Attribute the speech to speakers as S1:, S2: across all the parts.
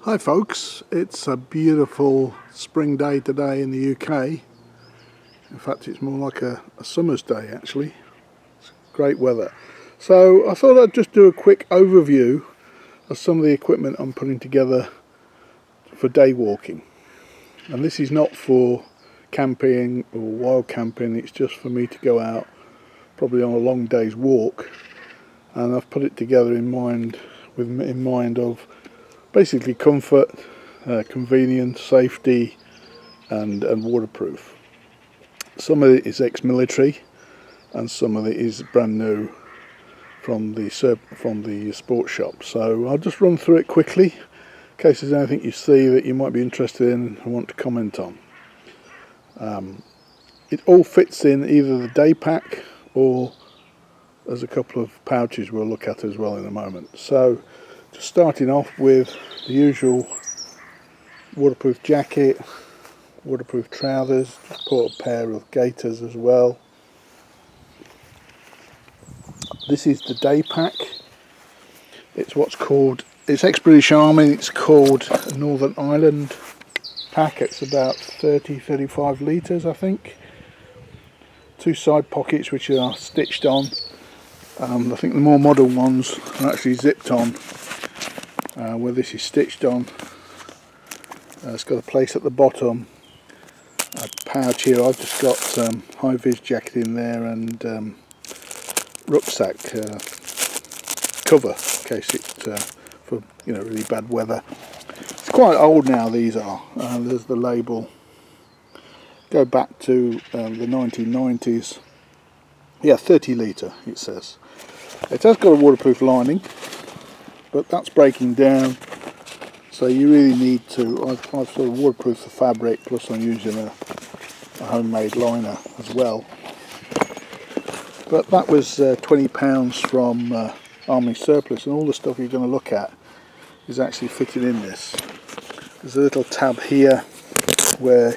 S1: Hi folks, it's a beautiful spring day today in the UK. In fact, it's more like a summer's day actually. It's great weather. So I thought I'd just do a quick overview of some of the equipment I'm putting together for day walking. And this is not for camping or wild camping, it's just for me to go out probably on a long day's walk. And I've put it together in mind of basically comfort, convenience, safety and waterproof. Some of it is ex-military and some of it is brand new from the sports shop. So I'll just run through it quickly in case there's anything you see that you might be interested in and want to comment on. It all fits in either the day pack or there's a couple of pouches we'll look at as well in a moment. So just starting off with the usual waterproof jacket, waterproof trousers, just bought a pair of gaiters as well. This is the day pack. It's it's ex-British Army, it's called a Northern Ireland pack. It's about 30-35 litres I think. Two side pockets which are stitched on. I think the more modern ones are actually zipped on, where this is stitched on. It's got a place at the bottom, a pouch here. I've just got high-vis jacket in there and rucksack cover in case it's for really bad weather. It's quite old now, these are. There's the label. Go back to the 1990s. Yeah, 30 litre it says. It has got a waterproof lining, but that's breaking down, so you really need to. I've sort of waterproofed the fabric, plus I'm using a homemade liner as well. But that was £20 from Army Surplus, and all the stuff you're going to look at is actually fitted in this. There's a little tab here where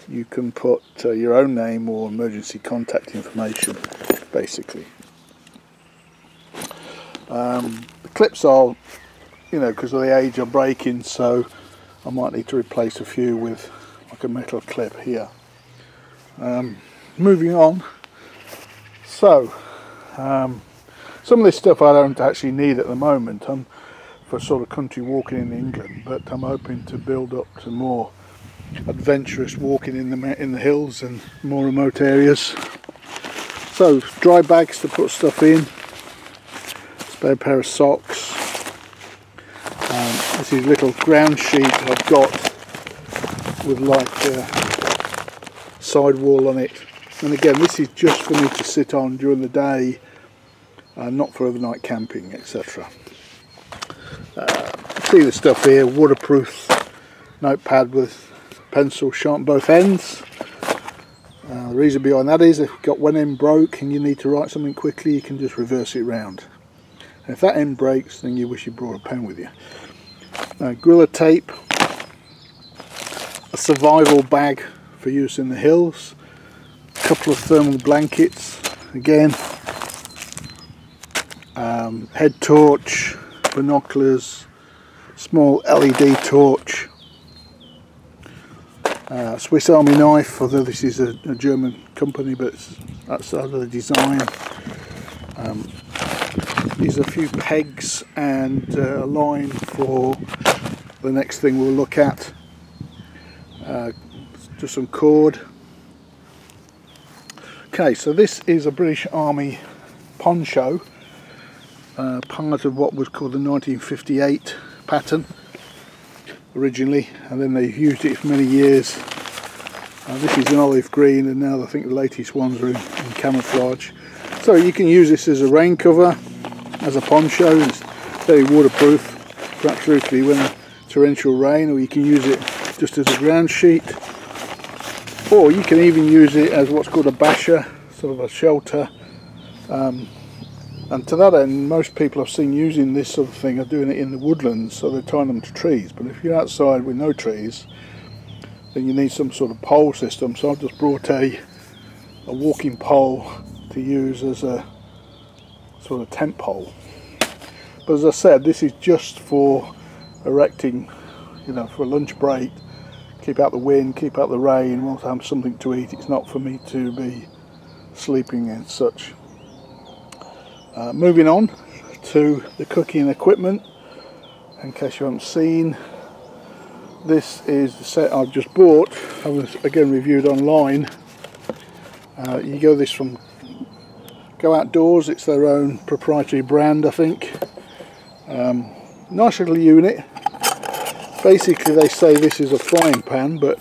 S1: you can put your own name or emergency contact information, basically. The clips are, because of the age, are breaking, so I might need to replace a few with like a metal clip here. Moving on. So, some of this stuff I don't actually need at the moment. I'm for sort of country walking in England, but I'm hoping to build up to more adventurous walking in the hills and more remote areas. So dry bags to put stuff in, spare pair of socks. This is a little ground sheet I've got with like a sidewall on it, and again this is just for me to sit on during the day, not for overnight camping, etc. See the stuff here, waterproof notepad with pencil sharp both ends. The reason behind that is if you've got one end broke and you need to write something quickly, you can just reverse it round. And if that end breaks, then you wish you brought a pen with you. Gorilla tape, a survival bag for use in the hills, a couple of thermal blankets, again, head torch, binoculars, small LED torch, Swiss Army knife, although this is a German company, but that's the other design. These are a few pegs and a line for the next thing we'll look at. Just some cord. Okay, so this is a British Army poncho, part of what was called the 1958 pattern originally, and then they used it for many years. This is an olive green, and now I think the latest ones are in camouflage. So you can use this as a rain cover, as a poncho. It's very waterproof for absolutely when a torrential rain, or you can use it just as a ground sheet, or you can even use it as what's called a basher, sort of a shelter. And to that end, most people I've seen using this sort of thing are doing it in the woodlands, so they're tying them to trees. But if you're outside with no trees, then you need some sort of pole system. So I've just brought a walking pole to use as a sort of tent pole. But as I said, this is just for erecting you know, for a lunch break, keep out the wind, keep out the rain, want to have something to eat. It's not for me to be sleeping in such. Moving on to the cooking equipment, in case you haven't seen, this is the set I've just bought. I was again reviewed online. You go this from Go Outdoors, it's their own proprietary brand, I think. Nice little unit. Basically they say this is a frying pan, but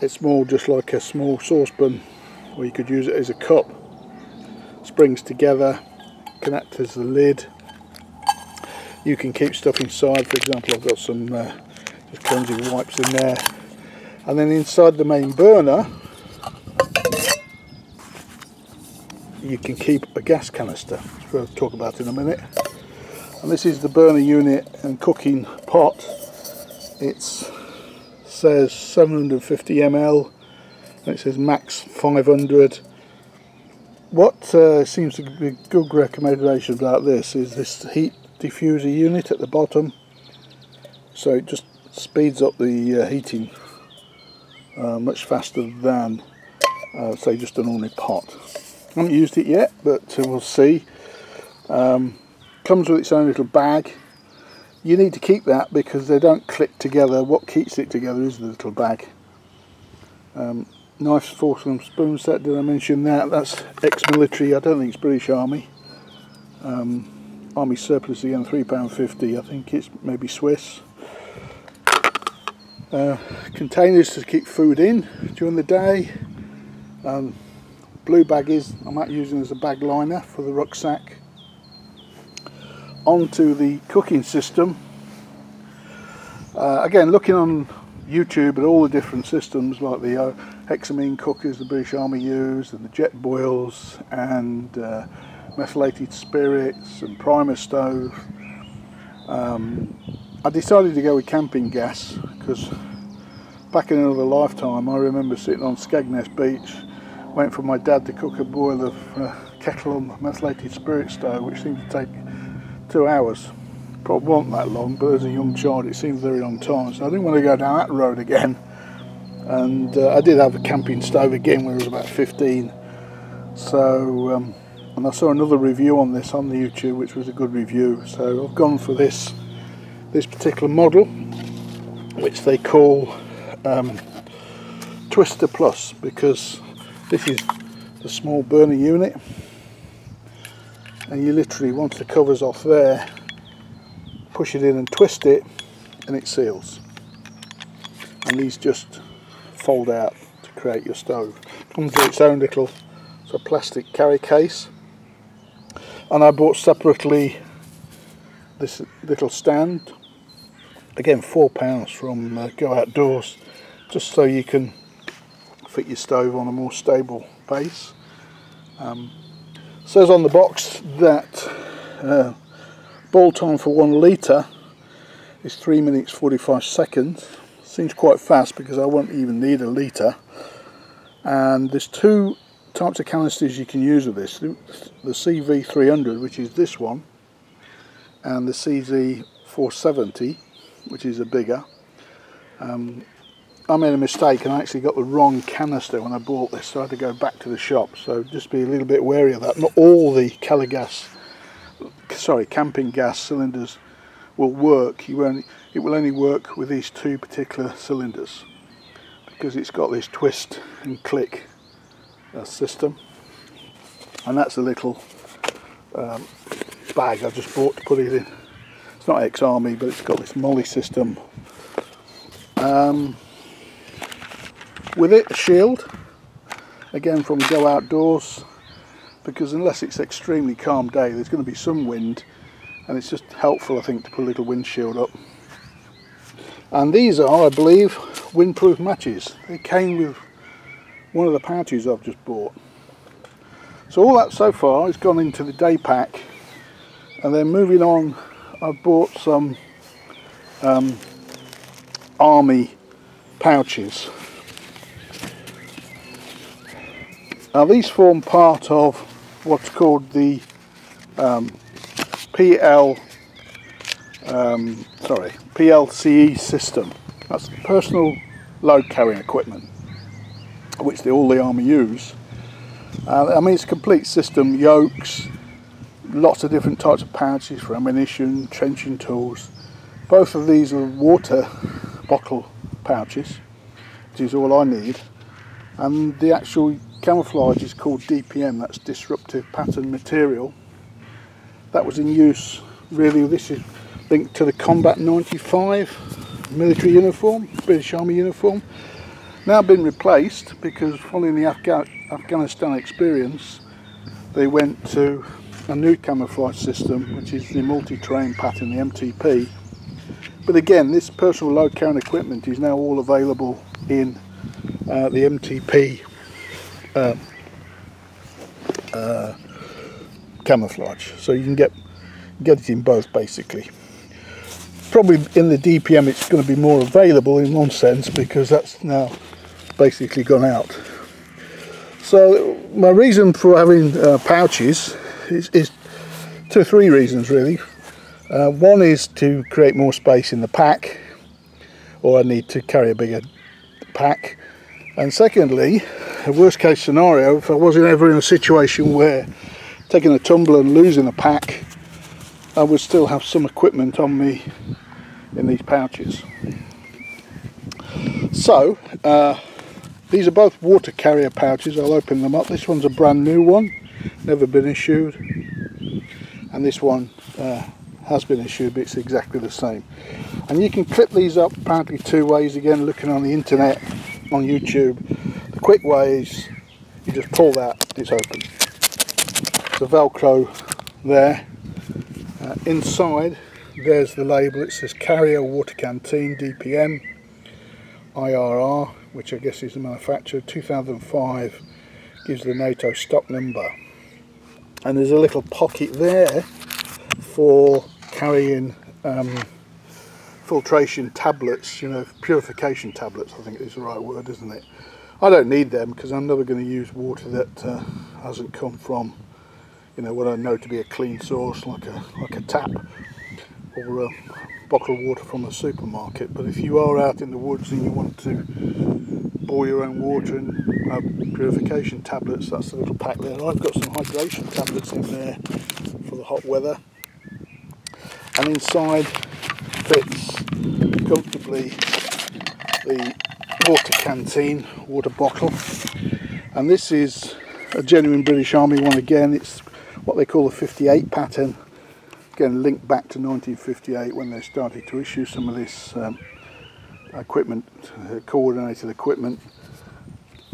S1: it's more just like a small saucepan, or you could use it as a cup. Springs together, can act as the lid. You can keep stuff inside. For example, I've got some just cleansing wipes in there, and then inside the main burner you can keep a gas canister, which we'll talk about in a minute. And this is the burner unit and cooking pot. It says 750 ml and it says max 500. What seems to be a good recommendation about this is this heat diffuser unit at the bottom, so it just speeds up the heating much faster than say just an ordinary pot. I haven't used it yet, but we'll see. Comes with its own little bag. You need to keep that because they don't click together. What keeps it together is the little bag. Knife, fork and spoon set, did I mention that? That's ex-military. I don't think it's British Army. Army surplus again, £3.50. I think it's maybe Swiss. Containers to keep food in during the day. Blue baggies I might use them as a bag liner for the rucksack. Onto the cooking system. Again, looking on YouTube at all the different systems, like the hexamine cookers the British Army use, and the jet boils, and methylated spirits, and primer stove. I decided to go with camping gas because back in another lifetime I remember sitting on Skegness Beach waiting for my dad to cook a boil of kettle on methylated spirit stove, which seemed to take 2 hours. Probably wasn't that long, but as a young child it seemed a very long time, so I didn't want to go down that road again. And I did have a camping stove again when I was about 15. So and I saw another review on this on the YouTube, which was a good review, so I've gone for this particular model, which they call Twister Plus, because this is the small burner unit, and you literally, once the cover's off there, push it in and twist it and it seals, and these just fold out to create your stove. Comes with its own little sort of plastic carry case, and I bought separately this little stand, again £4 from Go Outdoors, just so you can fit your stove on a more stable base. Says on the box that boil time for 1 litre is 3 minutes 45 seconds. Seems quite fast because I won't even need a litre. And there's 2 types of canisters you can use with this: the CV300, which is this one, and the CZ470, which is a bigger. I made a mistake and I actually got the wrong canister when I bought this, so I had to go back to the shop, so just be a little bit wary of that. Not all the camping gas cylinders will work. It will only work with these 2 particular cylinders because it's got this twist and click system. And that's a little bag I just bought to put it in. It's not ex-army, but it's got this MOLLE system. With it, a shield, again from Go Outdoors, because unless it's extremely calm day, there's going to be some wind, and it's just helpful, I think, to put a little windshield up. And these are, I believe, windproof matches. They came with one of the pouches I've just bought. So all that so far has gone into the day pack, and then moving on, I've bought some army pouches. Now these form part of what's called the PL PLCE system. That's personal load carrying equipment, which all the Army use. I mean, it's a complete system, yokes, lots of different types of pouches for ammunition, trenching tools. Both of these are water bottle pouches, which is all I need. And the actual camouflage is called DPM, that's disruptive pattern material. That was in use, really. This is linked to the Combat 95 military uniform, British Army uniform. Now been replaced because following the Afghanistan experience, they went to a new camouflage system, which is the multi-terrain pattern, the MTP. But again, this personal load carrying equipment is now all available in the MTP camouflage, so you can get it in both basically. Probably in the DPM it's going to be more available in one sense because that's now basically gone out. So my reason for having pouches is two or three reasons really. One is to create more space in the pack, or I need to carry a bigger pack. And secondly, a worst case scenario, if I wasn't ever in a situation where taking a tumble and losing a pack, I would still have some equipment on me in these pouches. So these are both water carrier pouches. I'll open them up. This one's a brand new one, never been issued, and this one has been issued, but it's exactly the same. And you can clip these up apparently two ways, again looking on the internet, on YouTube. The quick way is you just pull that, it's open. The Velcro there. Inside there's the label, it says Carrier Water Canteen DPM IRR, which I guess is the manufacturer, 2005, gives the NATO stock number. And there's a little pocket there for carrying filtration tablets, you know, purification tablets, I think is the right word, isn't it? I don't need them because I'm never going to use water that hasn't come from, you know, what I know to be a clean source, like a tap or a bottle of water from a supermarket. But if you are out in the woods and you want to boil your own water and have purification tablets, that's the little pack there. I've got some hydration tablets in there for the hot weather, and inside fits comfortably the water canteen, water bottle. And this is a genuine British Army one again. It's what they call the 58 pattern, again linked back to 1958 when they started to issue some of this equipment, coordinated equipment.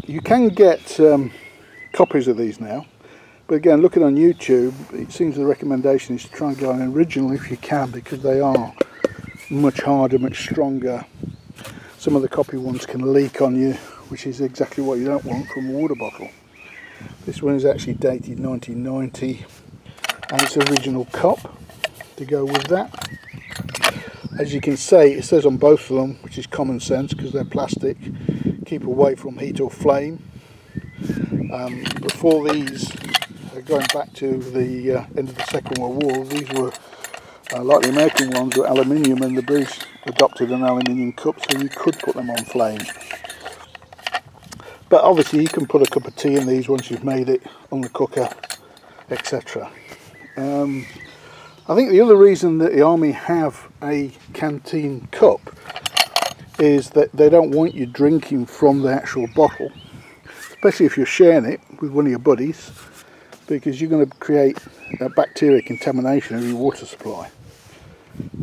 S1: You can get copies of these now, but again, looking on YouTube, it seems the recommendation is to try and get an original if you can, because they are much harder, much stronger. Some of the copy ones can leak on you, which is exactly what you don't want from a water bottle. This one is actually dated 1990, and it's original cup to go with that. As you can see, it says on both of them, which is common sense because they're plastic, keep away from heat or flame. Before these, going back to the end of the Second World War, these were, like the American ones, were aluminium, and the British adopted an aluminium cup, so you could put them on flame. But obviously you can put a cup of tea in these once you've made it on the cooker, etc. I think the other reason that the Army have a canteen cup is that they don't want you drinking from the actual bottle, especially if you're sharing it with one of your buddies, because you're going to create a bacteria contamination of your water supply,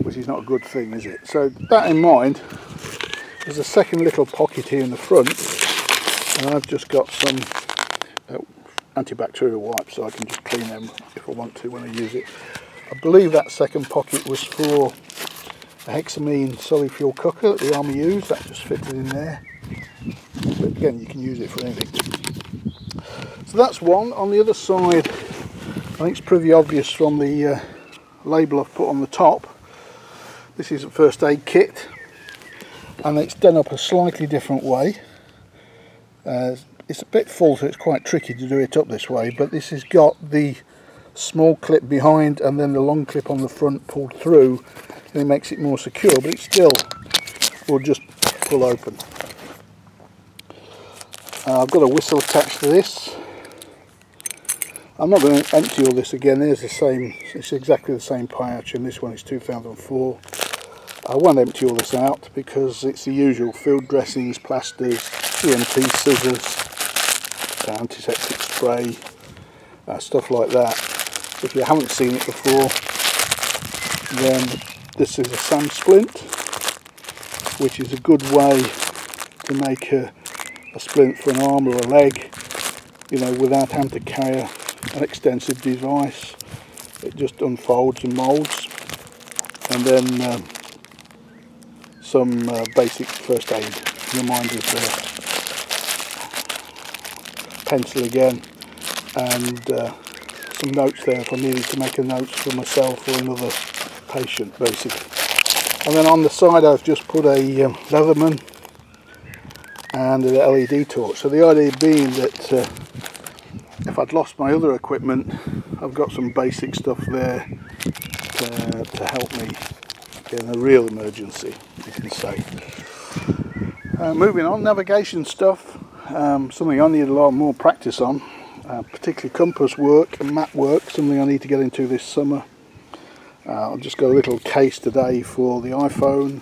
S1: which is not a good thing, is it? So that in mind, there's a second little pocket here in the front, and I've just got some antibacterial wipes so I can just clean them if I want to when I use it. I believe that second pocket was for a hexamine solid fuel cooker that the Army used. That just fitted in there, but again you can use it for anything. So that's one. On the other side, I think it's pretty obvious from the label I've put on the top, this is a first aid kit, and it's done up a slightly different way. It's a bit full, so it's quite tricky to do it up this way, but this has got the small clip behind and then the long clip on the front pulled through and it makes it more secure, but it still will just pull open. I've got a whistle attached to this. I'm not going to empty all this again. There's the same, it's exactly the same pouch, and this one is 2004. I won't empty all this out because it's the usual field dressings, plasters, EMT scissors, antiseptic spray, stuff like that. If you haven't seen it before, then this is a sand splint, which is a good way to make a splint for an arm or a leg, you know, without having to carry an extensive device. It just unfolds and moulds, and then some basic first aid reminders there, pencil again, and some notes there if I needed to make a note for myself or another patient, basically. And then on the side I've just put a Leatherman and an LED torch. So the idea being that if I'd lost my other equipment, I've got some basic stuff there to help me in a real emergency, you can say. Moving on, navigation stuff, something I need a lot more practice on, particularly compass work and map work, something I need to get into this summer. I've just got a little case today for the iPhone,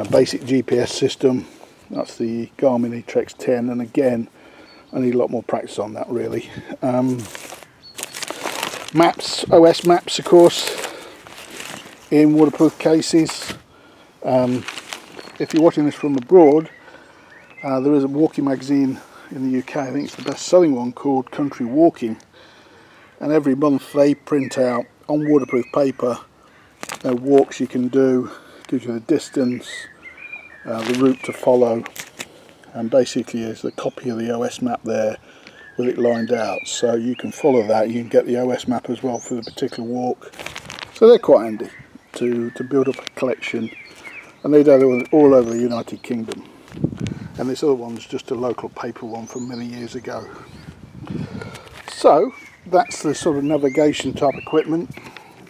S1: basic GPS system, that's the Garmin eTrex 10, and again I need a lot more practice on that really. Maps, OS maps of course, in waterproof cases. If you're watching this from abroad, there is a walking magazine in the UK, I think it's the best selling one, called Country Walking, and every month they print out on waterproof paper walks you can do, gives you the distance, the route to follow, and basically there's a copy of the OS map there with it lined out, so you can follow that. You can get the OS map as well for the particular walk, so they're quite handy to build up a collection, and they do all over the United Kingdom. And this other one's just a local paper one from many years ago. So that's the sort of navigation type equipment.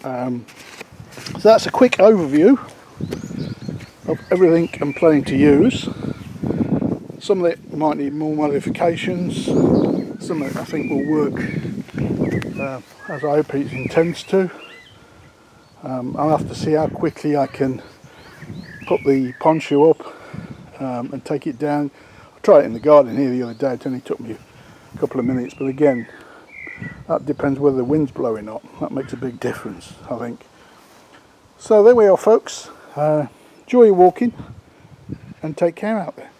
S1: So that's a quick overview of everything I'm planning to use. Some of it might need more modifications, some of it I think will work as I hope it intends to. I'll have to see how quickly I can put the poncho up and take it down. I tried it in the garden here the other day, it only took me a couple of minutes, but again that depends whether the wind's blowing or not. That makes a big difference, I think. So there we are folks, enjoy your walking and take care out there.